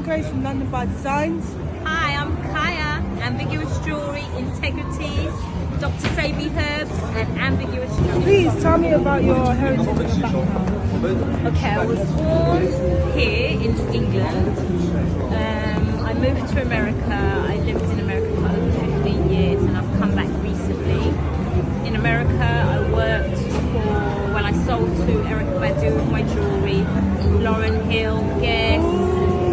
Grace from Ldn.bydesign. Hi, I'm Kaya, Ambiguous Jewelry, Integrities, Dr. Sabi Herbs, and Ambiguous Jewelry. Please tell me about your heritage and background. Okay, I was born here in England. I moved to America. I lived in America for over 15 years and I've come back recently. In America, I worked for, well, I sold to Erykah Badu my jewelry, Lauryn Hill, Guess,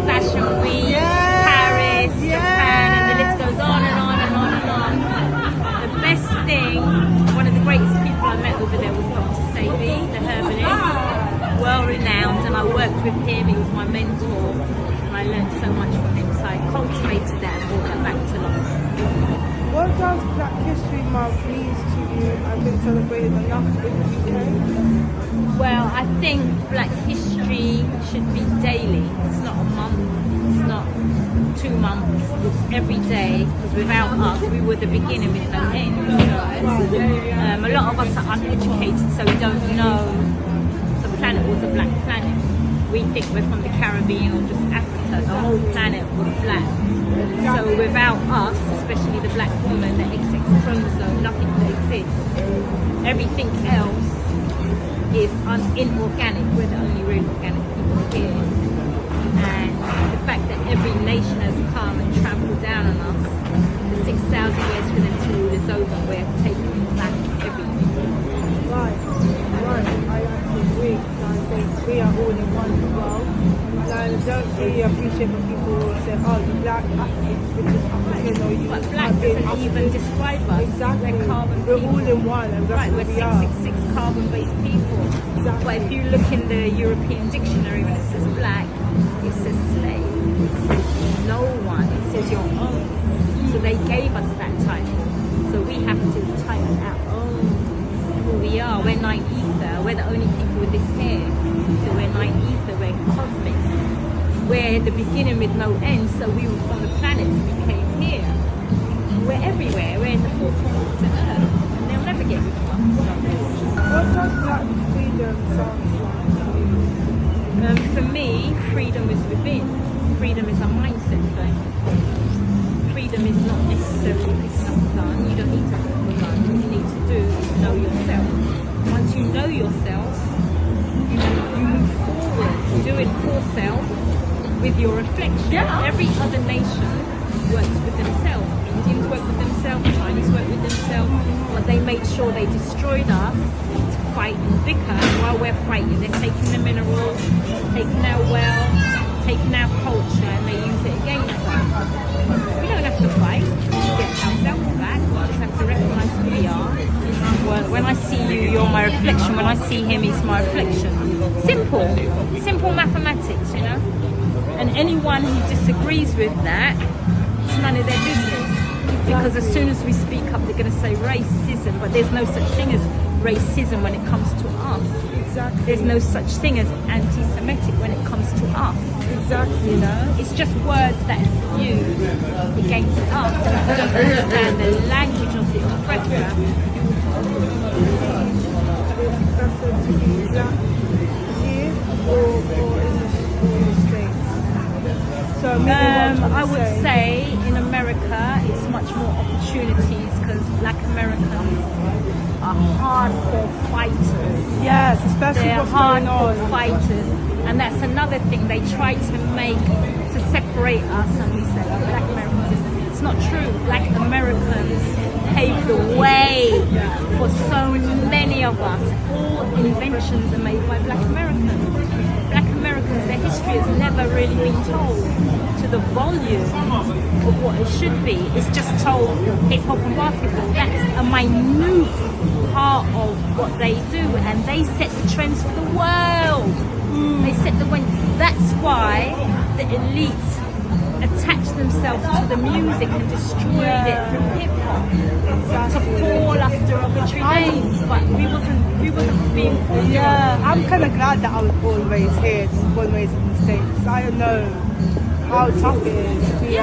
Fashion Week, Paris, Japan, and the list goes on and on and on and on. The best thing, one of the greatest people I met over there was Dr. Sabi, the herbalist, well renowned, and I worked with him. He was my mentor, and I learned so much from him. So I cultivated that and brought that back to life. What does Black History Month mean to you and been celebrated enough in the UK? Well, I think Black history should be daily. It's not a month, it's not 2 months, it's every day. Because without us, we were the beginning with no end. A lot of us are uneducated, so we don't know the planet was a black planet. We think we're from the Caribbean or just Africa. The whole planet was black. So without us, especially the black woman, the XX chromosome, nothing could exist. Everything else is inorganic. We're the only real organic people here. And the fact that every nation has come and trampled down on us, the 6,000 years for them to rule is over, we're taking back everything. Right. I actually agree. I think we are all in one world. And I don't really appreciate when people say, oh, you're black, African, British, African, or you But black doesn't even describe us. Exactly. We're carbon We're people. all in one, and that's Right, what we're we are. 666 carbon-based people. Exactly. But if you look in the European dictionary, when it says black, it says slave. It says no one. It says your own. So they gave us that title. So we have to title our own who we are. We're nine ether. We're the only people with this hair. So we're nine ether. We're cosmic. We're the beginning with no end. So we were from the planets. We came here. We're everywhere. We're in the fourth corner of the earth. And they'll never get rid of us. What does black freedom sound like? For me, freedom is within. Freedom is a mindset thing. Freedom is not necessarily picking up a gun. You don't need to pick up a gun. What you need to do is know yourself. Once you know yourself, you move forward. You do it for self with your reflection. Every other nation works with themselves. Indians work with themselves, Chinese work with themselves, but they made sure they destroyed us to fight and bicker while we're fighting. They're taking the minerals, taking our wealth, taking our culture, and they use it against us. We don't have to fight to get ourselves back. We just have to recognize who we are. When I see you, you're my reflection. When I see him, he's my reflection. Simple mathematics, you know. And anyone who disagrees with that, it's none of their business. Because as soon as we speak up, they're going to say racism, but there's no such thing as racism when it comes to us. Exactly. There's no such thing as anti-Semitic when it comes to us. Exactly. You know, it's just words that are used against us. And if we don't understand the language of the oppressor, To be black here or in the States? So I would say in America it's much more opportunities because black Americans are hardcore fighters. Yes, especially They're what's going on. hardcore fighters, and that's another thing they try to make to separate us. And we say, oh, black Americans. It's not true. Black Americans paved the way for so many of us. All inventions are made by black Americans. Black Americans, their history has never really been told to the volume of what it should be. It's just told hip hop and basketball. That's a minute part of what they do, and they set the trends for the world. They set the way. That's why the elites attach themselves to the music and destroyed it through hip hop to call us derogatory names, but we wasn't being. I'm kind of glad that I was born and raised here, born and raised in the States. I don't know how tough it is to be a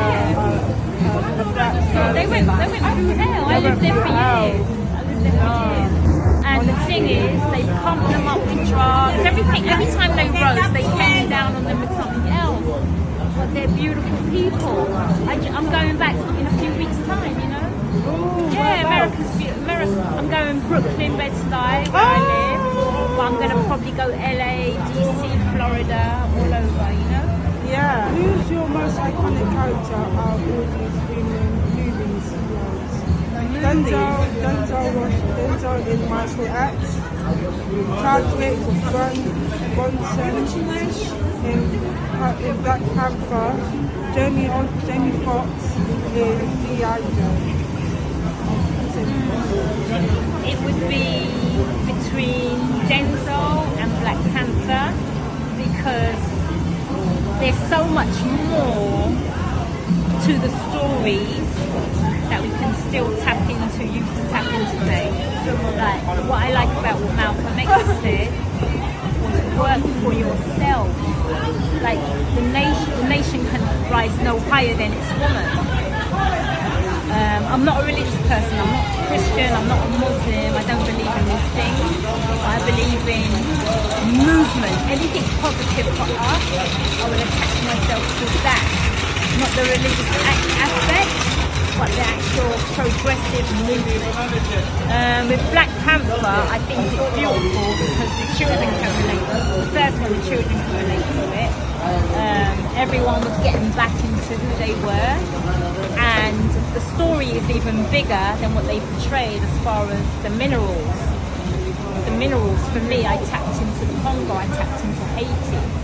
black. They went through hell. I lived there for years. And the thing is, they pumped them up with drugs. Every time they rose, they came down on them with something else. But they're beautiful people. I'm going back in a few weeks' time, you know? Oh, Yeah, whereabouts? America. I'm going Brooklyn, Bed-Stuy, where I live. But I'm going to probably go LA, DC, Florida, all over, you know? Yeah. Who's your most iconic character out of all these premium movies? Denzel in Martial Arts, Chadwick Bronson in Black Panther, Jamie Foxx in G.I. Joe. It would be between Denzel and Black Panther because there's so much more to the stories that we can still use to tap into today. Like what I like about what Malcolm X said was work for yourself. Like the nation can rise no higher than its woman. I'm not a religious person, I'm not Christian, I'm not a Muslim, I don't believe in these things. I believe in movement. Anything positive for us, I will attach myself to that. Not the religious aspect, but the actual progressive movement. With Black Panther, I think it's beautiful because the children can relate. The first one, the children can relate to it. Everyone was getting back into who they were, and the story is even bigger than what they portrayed as far as the minerals. The minerals, for me, I tapped into the Congo, I tapped into Haiti.